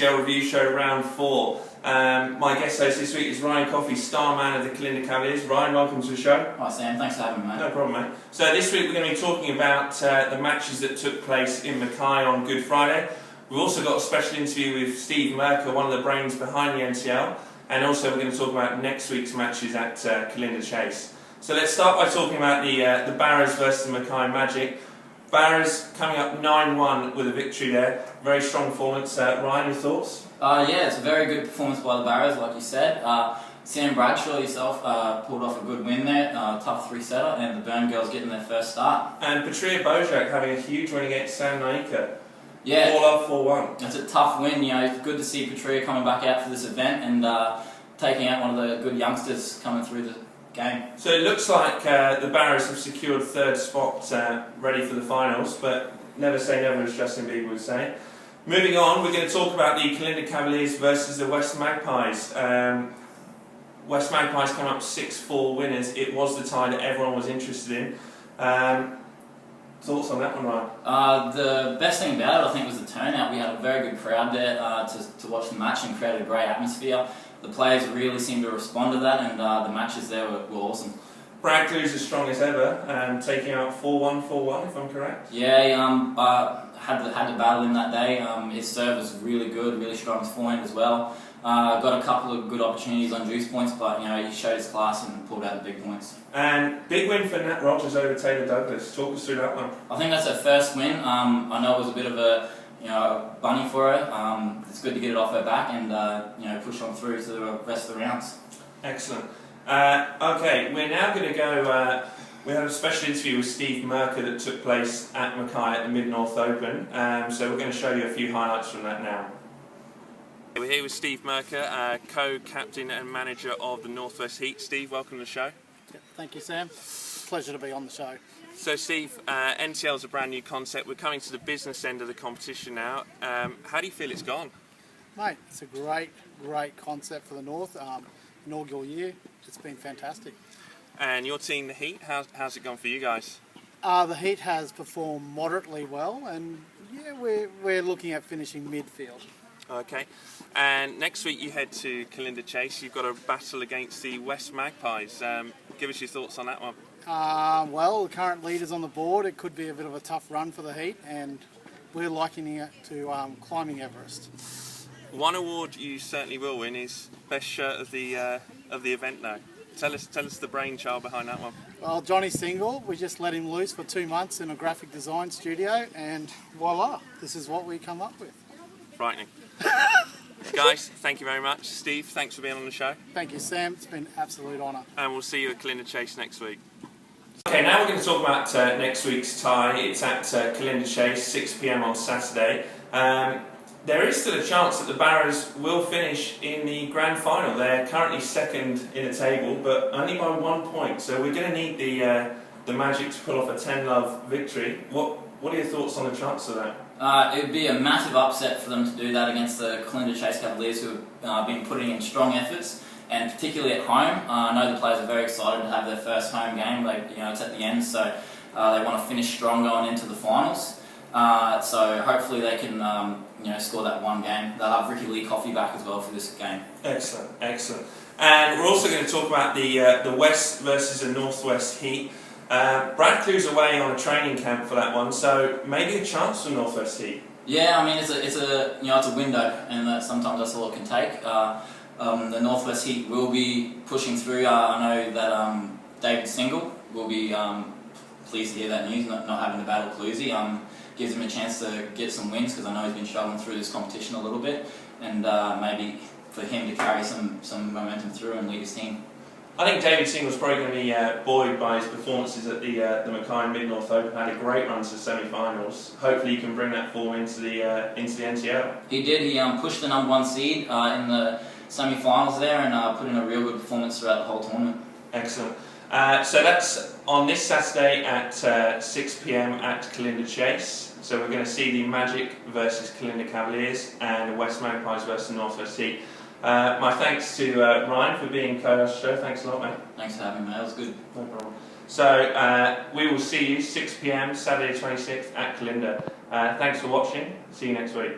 NTL Review Show Round 4. My guest host this week is Ryan Coffey, star man of the Kalinda Cavaliers. Ryan, welcome to the show. Hi Sam, thanks for having me, mate. No problem, mate. So this week we're going to be talking about the matches that took place in Mackay on Good Friday. We've also got a special interview with Steve Merker, one of the brains behind the NTL, and also we're going to talk about next week's matches at Kalinda Chase. So let's start by talking about the Barras versus the Mackay Magic. Barras coming up 9-1 with a victory there. Very strong performance. Ryan, your thoughts? Yeah, it's a very good performance by the Barras, like you said. Sam Bradshaw yourself pulled off a good win there, tough three-setter, and the Burn girls getting their first start. And Patria Bojak having a huge win against Sam Naika. Yeah, 4-4-1. It's a tough win. You know, it's good to see Patria coming back out for this event and taking out one of the good youngsters coming through the game. So it looks like the Barras have secured third spot ready for the finals, but never say never, as Justin Bieber would say. Moving on, we're going to talk about the Kalinda Cavaliers versus the West Magpies. West Magpies come up 6-4 winners. It was the tie that everyone was interested in. Thoughts on that one, Ryan? The best thing about it, I think, was the turnout. We had a very good crowd there to watch the match and created a great atmosphere. The players really seemed to respond to that, and the matches there were awesome. Bradley's as strong as ever, taking out 4-1, if I'm correct. Yeah, he had the battle in that day. His serve was really good, really strong. His forehand as well. Got a couple of good opportunities on juice points, but you know, he showed his class and pulled out the big points. And big win for Nat Rogers over Taylor Douglas. Talk us through that one. I think that's her first win. I know it was a bit of a bunny for her. It's good to get it off her back and push on through to the rest of the rounds. Excellent. Okay, we're now going to go. We had a special interview with Steve Merker that took place at Mackay at the Mid-North Open. So we're going to show you a few highlights from that now. We're here with Steve Merker, co-captain and manager of the Northwest Heat. Steve, welcome to the show. Thank you, Sam. Pleasure to be on the show. So, Steve, NTL is a brand new concept. We're coming to the business end of the competition now. How do you feel it's gone? Mate, it's a great concept for the North. Inaugural year, it's been fantastic. And your team, the Heat, how's it gone for you guys? The Heat has performed moderately well, and yeah, we're looking at finishing midfield. Okay, and next week you head to Kalinda Chase. You've got a battle against the West Magpies. Give us your thoughts on that one. Well, the current leaders on the board, it could be a bit of a tough run for the Heat, and we're likening it to climbing Everest. One award you certainly will win is best shirt of the event now. Tell us the brainchild behind that one. Well, Johnny's single. We just let him loose for 2 months in a graphic design studio, and voila, this is what we come up with. Frightening. Guys, thank you very much. Steve, thanks for being on the show. Thank you, Sam. It's been an absolute honour. And we'll see you at Kalinda Chase next week. Okay, now we're going to talk about next week's tie. It's at Kalinda Chase, 6 p.m. on Saturday. There is still a chance that the Barras will finish in the grand final. They're currently second in the table, but only by 1 point. So we're going to need the Magic to pull off a 10-love victory. What are your thoughts on the chance of that? It would be a massive upset for them to do that against the Kalinda Chase Cavaliers, who have been putting in strong efforts, and particularly at home. I know the players are very excited to have their first home game. It's at the end, so they want to finish strong going into the finals. So hopefully they can score that one game. They'll have Ricky Lee Coffey back as well for this game. Excellent, excellent. And we're also going to talk about the West versus the Northwest Heat. Brad Clue's away on a training camp for that one, so maybe a chance for Northwest Heat. Yeah, I mean it's a window, and sometimes that's all it can take. The Northwest Heat will be pushing through. I know that David Single will be pleased to hear that news, not having to battle Cluesy. Gives him a chance to get some wins, because I know he's been struggling through this competition a little bit, and maybe for him to carry some momentum through and lead his team. I think David Single's probably going to be buoyed by his performances at the Mackay Mid-North Open. Had a great run to the semi-finals. Hopefully he can bring that form into the NTL. He did. He pushed the #1 seed in the semi-finals there, and put in a real good performance throughout the whole tournament. Excellent. So that's on this Saturday at 6 p.m. at Kalinda Chase. So we're going to see the Magic versus Kalinda Cavaliers and the West Magpies versus the Northwest Heat. My thanks to Ryan for being co-host of the show. Thanks a lot, mate. Thanks for having me, that was good. No problem. So we will see you 6 p.m. Saturday 26th at Kalinda. Thanks for watching. See you next week.